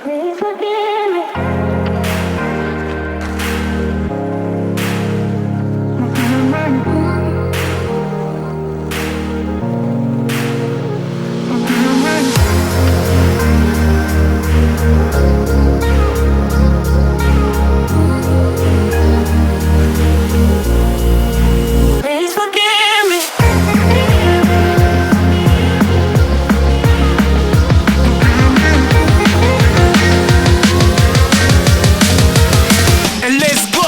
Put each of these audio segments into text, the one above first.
Please forgive me. Please forgive me. And let's go!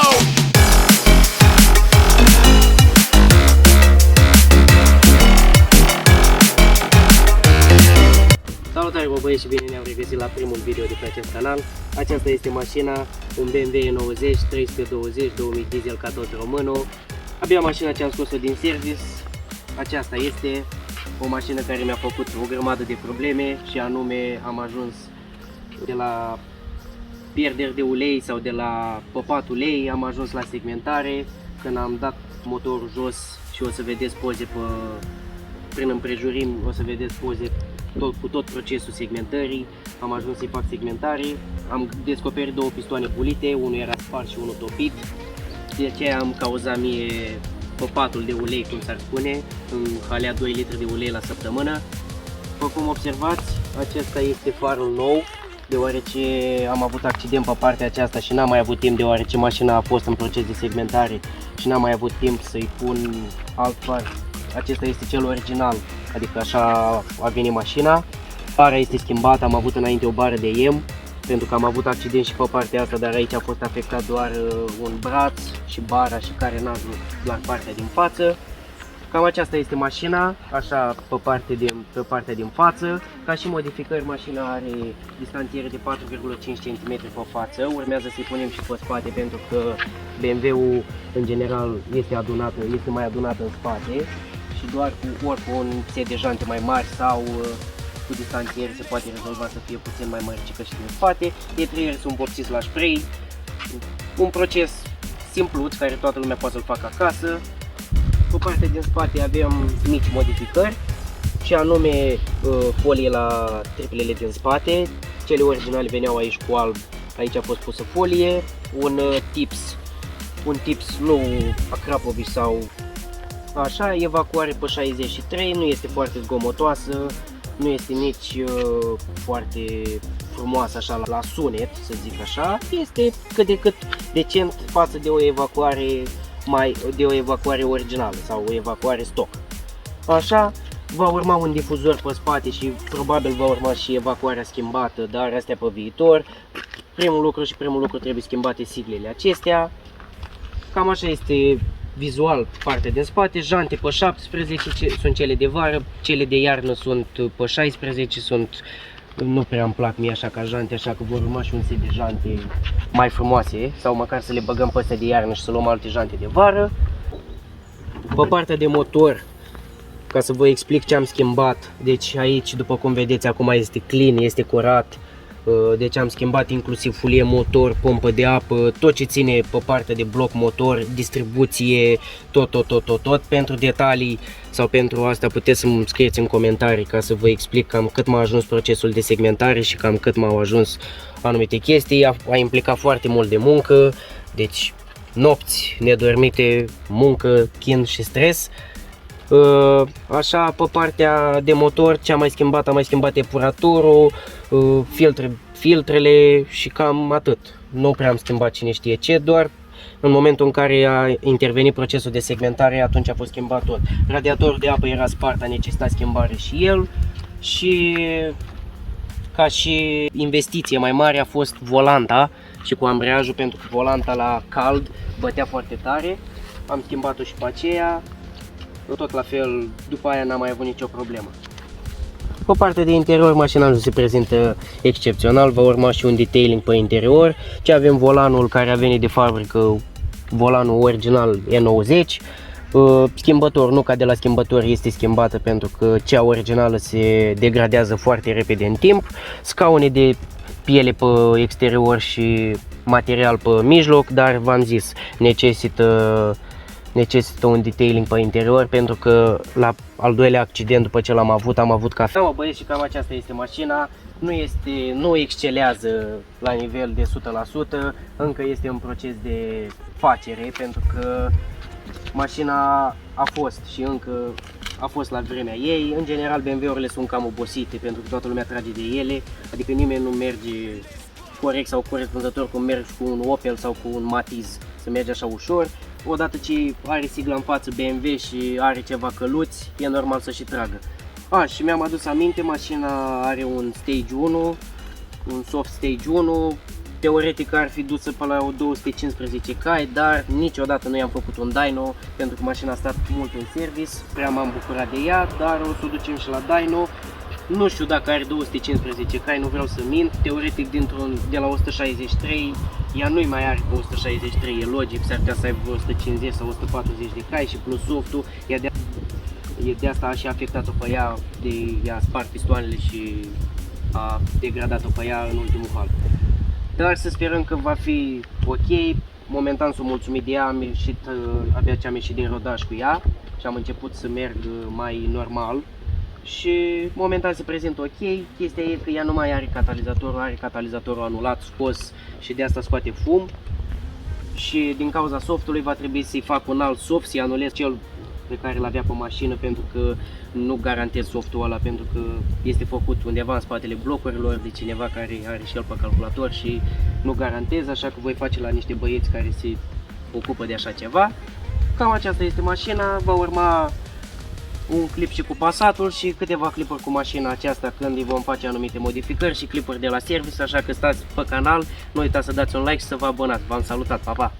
Salutare, bă băieți, și bine ne-am regăsit la primul video de pe acest canal. Aceasta este mașina, un BMW E90 320 2000 diesel ca tot românul. Abia mașina ce am scos-o din service. Aceasta este o mașină care mi-a făcut o grămadă de probleme, și anume am ajuns de la pierderi de ulei sau de la păpat ulei, am ajuns la segmentare. Când am dat motorul jos, și o să vedeți poze prin împrejurim, o să vedeți poze cu tot procesul segmentării. Am ajuns să-i fac segmentare, am descoperit două pistoane pulite, unul era spart și unul topit. De aceea am cauzat mie păpatul de ulei, cum s-ar spune, îmi halea 2 litri de ulei la săptămână. După cum observați, acesta este farul nou, deoarece am avut accident pe partea aceasta și n-am mai avut timp, deoarece mașina a fost în proces de segmentare și n-am mai avut timp să-i pun alt far. Acesta este cel original, adică așa a venit mașina. Bara este schimbată, am avut înainte o bară de IEM, pentru că am avut accident și pe partea asta, dar aici a fost afectat doar un braț și bara și carenajul la partea din față. Cam aceasta este mașina, așa pe partea din față. Ca și modificări, mașina are distanțiere de 4,5 cm pe față. Urmează să-i punem și pe spate, pentru că BMW-ul în general este mai adunat în spate. Și doar ori cu un set de jante mai mari sau cu distanțiere se poate rezolva să fie puțin mai măricică și din spate. Etrieri sunt vopsiți la spray. Un proces simpluț care toată lumea poate să-l facă acasă. Pe partea din spate avem mici modificări, și anume folie la triplele din spate. Cele originale veneau aici cu alb, aici a fost pusă folie. Un tips nu Akrapovici sau așa, evacuare pe 63, nu este foarte zgomotoasă, nu este nici foarte frumoasă așa la sunet, să zic așa. Este cât de cât decent față de o evacuare originală sau o evacuare stock. Așa, va urma un difuzor pe spate și probabil va urma și evacuarea schimbată, dar astea pe viitor. Primul lucru trebuie schimbate siglele acestea. Cam așa este vizual partea din spate. Jante pe 17 sunt cele de vară, cele de iarnă sunt pe 16, nu prea îmi plac mie așa ca jante, așa că vor urma și un set de jante mai frumoase, sau măcar să le băgăm pe astea de iarnă și să luăm alte jante de vară. Pe partea de motor, ca să vă explic ce am schimbat, deci aici, după cum vedeți, acum este clean, este curat. Deci am schimbat inclusiv folie motor, pompă de apă, tot ce ține pe partea de bloc motor, distribuție, tot. Pentru detalii sau pentru asta puteți să-mi scrieți în comentarii ca să vă explic cam cât m-a ajuns procesul de segmentare și cam cât m-au ajuns anumite chestii. A implicat foarte mult de muncă, deci nopți nedormite, muncă, chin și stres. Așa, pe partea de motor, ce am mai schimbat epuratorul, filtrele și cam atât. Nu prea am schimbat cine știe ce, doar în momentul în care a intervenit procesul de segmentare, atunci a fost schimbat tot. Radiatorul de apă era spart, a necesitat schimbare și el. Și ca și investiție mai mare a fost volanta și cu ambreiajul, pentru că volanta la cald bătea foarte tare. Am schimbat-o și pe aceea. Tot la fel, după aia n-am mai avut nicio problemă. Pe partea de interior, mașina nu se prezintă excepțional, va urma și un detailing pe interior. Ce avem volanul care a venit de fabrică, volanul original E90. Schimbător, nuca de la schimbător este schimbată pentru că cea originală se degradează foarte repede în timp. Scaune de piele pe exterior și material pe mijloc, dar v-am zis, necesită un detailing pe interior, pentru că la al doilea accident după ce l-am avut, am avut cafea. Mă băieți, și cam aceasta este mașina. nu excelează la nivel de 100%, încă este un proces de facere, pentru că mașina a fost și încă a fost la vremea ei. În general BMW-urile sunt cam obosite pentru că toată lumea trage de ele, adică nimeni nu merge corect sau corespunzător cum mergi cu un Opel sau cu un Matiz, să mergi așa ușor. Odată ce are sigla în față BMW și are ceva căluți, e normal să și tragă. Și mi-am adus aminte, mașina are un Stage 1, un soft Stage 1, teoretic ar fi dusă pe la 215 cai, dar niciodată nu i-am făcut un dyno, pentru că mașina a stat mult în service, prea m-am bucurat de ea, dar o să o ducem și la dyno. Nu știu dacă are 215 cai, nu vreau să mint, teoretic de la 163, ea nu mai are 163, e logic, s-ar putea să aibă 150 sau 140 de cai și plus softul, de asta a și afectat-o pe ea, i-a spart pistoanele și a degradat-o pe ea în ultimul hal. Dar să sperăm că va fi ok. Momentan sunt mulțumit de ea, abia ce am ieșit din rodaj cu ea și am început să merg mai normal și momentan se prezintă ok. Chestia e că ea nu mai are catalizatorul, are catalizatorul anulat, scos și de asta scoate fum și din cauza softului va trebui să-i fac un alt soft, să-i anulez cel pe care l-avea pe mașină, pentru că nu garantez softul ăla, pentru că este făcut undeva în spatele blocurilor de cineva care are și el pe calculator și nu garantez, așa că voi face la niște băieți care se ocupă de așa ceva. Cam aceasta este mașina, va urma un clip și cu Passatul și câteva clipuri cu mașina aceasta când îi vom face anumite modificări și clipuri de la service, așa că stați pe canal, nu uitați să dați un like și să vă abonați. V-am salutat, pa, pa!